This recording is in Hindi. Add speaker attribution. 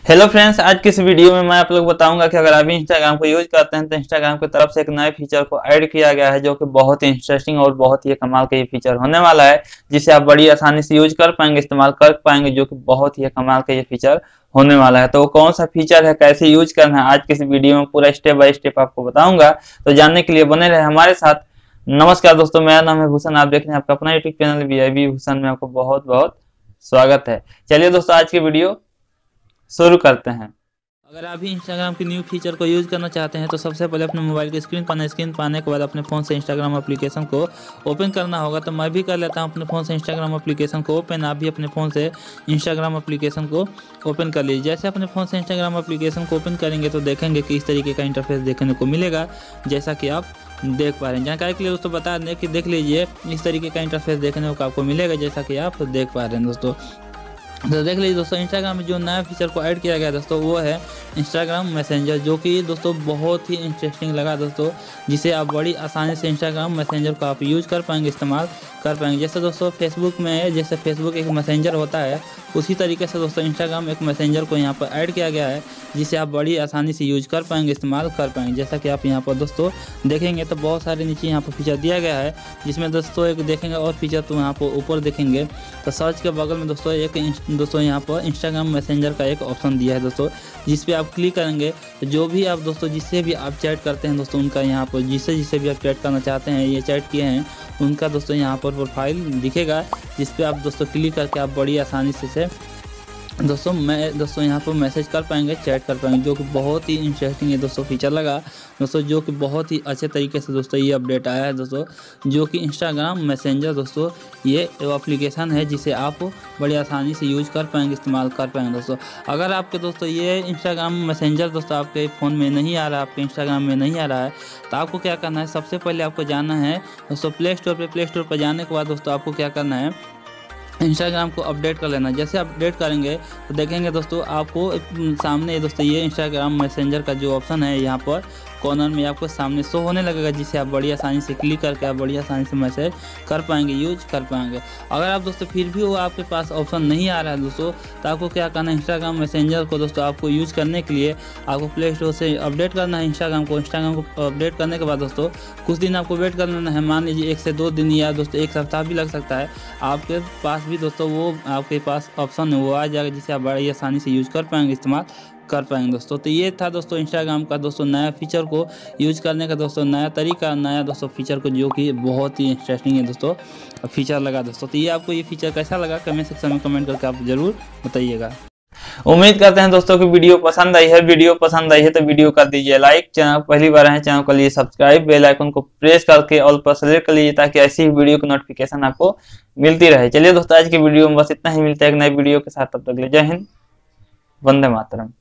Speaker 1: हेलो फ्रेंड्स, आज की इस वीडियो में मैं आप लोग बताऊंगा कि अगर आप इंस्टाग्राम को यूज करते हैं तो इंस्टाग्राम की तरफ से एक नए फीचर को ऐड किया गया है जो कि बहुत ही इंटरेस्टिंग और बहुत ही कमाल का ये फीचर होने वाला है, जिसे आप बड़ी आसानी से यूज कर पाएंगे, इस्तेमाल कर पाएंगे, जो कि बहुत ही कमाल का ये फीचर होने वाला है। तो वो कौन सा फीचर है, कैसे यूज करना है, आज की इस वीडियो में पूरा स्टेप बाय स्टेप आपको बताऊंगा। तो जानने के लिए बने रहे हमारे साथ। नमस्कार दोस्तों, मेरा नाम है भूषण, आप देख रहे हैं आपका अपना यूट्यूब चैनल वीआईबी भूषण में। आपको बहुत बहुत स्वागत है। चलिए दोस्तों, आज की वीडियो शुरू करते हैं। अगर आप भी इंस्टाग्राम के न्यू फीचर को यूज़ करना चाहते हैं तो सबसे पहले अपने मोबाइल की स्क्रीन पाने के बाद अपने फ़ोन से इंस्टाग्राम एप्लीकेशन को ओपन करना होगा। तो मैं भी कर लेता हूं अपने फ़ोन से इंस्टाग्राम एप्लीकेशन को ओपन। आप भी अपने फ़ोन से इंस्टाग्राम एप्लीकेशन को ओपन कर लीजिए। जैसे अपने फ़ोन से इंस्टाग्राम एप्लीकेशन को ओपन करेंगे तो देखेंगे कि इस तरीके का इंटरफेस देखने को मिलेगा, जैसा कि आप देख पा रहे हैं। जानकारी के लिए दोस्तों बता दें कि देख लीजिए, इस तरीके का इंटरफेस देखने को आपको मिलेगा, जैसा कि आप देख पा रहे हैं दोस्तों। तो देख लीजिए दोस्तों, इंस्टाग्राम में जो नया फीचर को ऐड किया गया दोस्तों वो है इंस्टाग्राम मैसेंजर, जो कि दोस्तों बहुत ही इंटरेस्टिंग लगा दोस्तों, जिसे आप बड़ी आसानी से इंस्टाग्राम मैसेंजर को आप यूज कर पाएंगे, इस्तेमाल कर पाएंगे। जैसे दोस्तों फेसबुक में, जैसे फेसबुक एक मैसेंजर होता है, उसी तरीके से दोस्तों इंस्टाग्राम एक मैसेंजर को यहाँ पर ऐड किया गया है, जिसे आप बड़ी आसानी से यूज कर पाएंगे, इस्तेमाल कर पाएंगे। जैसा कि आप यहाँ पर दोस्तों देखेंगे तो बहुत सारे नीचे यहाँ पर फीचर दिया गया है, जिसमें दोस्तों एक देखेंगे और फीचर तो यहाँ पर ऊपर देखेंगे तो सर्च के बगल में दोस्तों दोस्तों यहाँ पर इंस्टाग्राम मैसेंजर का एक ऑप्शन दिया है दोस्तों, जिस पे आप क्लिक करेंगे तो जो भी आप दोस्तों जिससे भी आप चैट करते हैं दोस्तों, उनका यहाँ पर जिससे भी आप चैट करना चाहते हैं, ये चैट किए हैं, उनका दोस्तों यहाँ पर प्रोफाइल दिखेगा, जिस पे आप दोस्तों क्लिक करके आप बड़ी आसानी से दोस्तों यहाँ पर मैसेज कर पाएंगे, चैट कर पाएंगे, जो कि बहुत ही इंटरेस्टिंग है दोस्तों फीचर लगा दोस्तों, जो कि बहुत ही अच्छे तरीके से दोस्तों ये अपडेट आया है दोस्तों, जो कि इंस्टाग्राम मैसेंजर दोस्तों ये एप्लीकेशन है, जिसे आप बड़ी आसानी से यूज कर पाएंगे, इस्तेमाल कर पाएंगे दोस्तों। अगर आपके दोस्तों ये इंस्टाग्राम मैसेंजर दोस्तों आपके फ़ोन में नहीं आ रहा है, आपके इंस्टाग्राम में नहीं आ रहा है, तो आपको क्या करना है, सबसे पहले आपको जाना है दोस्तों प्ले स्टोर पर जाने के बाद दोस्तों आपको क्या करना है, इंस्टाग्राम को अपडेट कर लेना। जैसे अपडेट करेंगे तो देखेंगे दोस्तों आपको सामने दोस्तों ये इंस्टाग्राम मैसेंजर का जो ऑप्शन है यहाँ पर कॉर्नर में आपको सामने शो होने लगेगा, जिसे आप बड़ी आसानी से क्लिक करके आप बड़ी आसानी से मैसेज कर पाएंगे, यूज कर पाएंगे। अगर आप दोस्तों फिर भी वो आपके पास ऑप्शन नहीं आ रहा है दोस्तों, तो आपको क्या करना है, इंस्टाग्राम मैसेंजर को दोस्तों आपको यूज करने के लिए आपको प्ले स्टोर से अपडेट करना है इंस्टाग्राम को अपडेट करने के बाद दोस्तों कुछ दिन आपको वेट कर लेना है। मान लीजिए 1 से 2 दिन या दोस्तों 1 सप्ताह भी लग सकता है, आपके पास भी दोस्तों वो आपके पास ऑप्शन है वो आ जाएगा, जिसे आप बड़ी आसानी से यूज कर पाएंगे, इस्तेमाल कर पाएंगे दोस्तों। तो ये था दोस्तों इंस्टाग्राम का दोस्तों नया फीचर को यूज करने का दोस्तों नया तरीका, नया दोस्तों फीचर को, जो कि बहुत ही इंटरेस्टिंग है दोस्तों फीचर लगा दोस्तों। तो ये आपको ये फीचर कैसा लगा, कमेंट सेक्शन में कमेंट करके आप जरूर बताइएगा। उम्मीद करते हैं दोस्तों की वीडियो पसंद आई है। वीडियो पसंद आई है तो वीडियो कर दीजिए लाइक, चैनल पहली बार है चैनल को लिए सब्सक्राइब, बेल आइकन को प्रेस करके ऑल पर सेलेक्ट कर लीजिए, ताकि ऐसी ही वीडियो की नोटिफिकेशन आपको मिलती रहे। चलिए दोस्तों, आज की वीडियो में बस इतना ही, मिलता है एक नई वीडियो के साथ, तब तक के लिए जय हिंद, वंदे मातरम।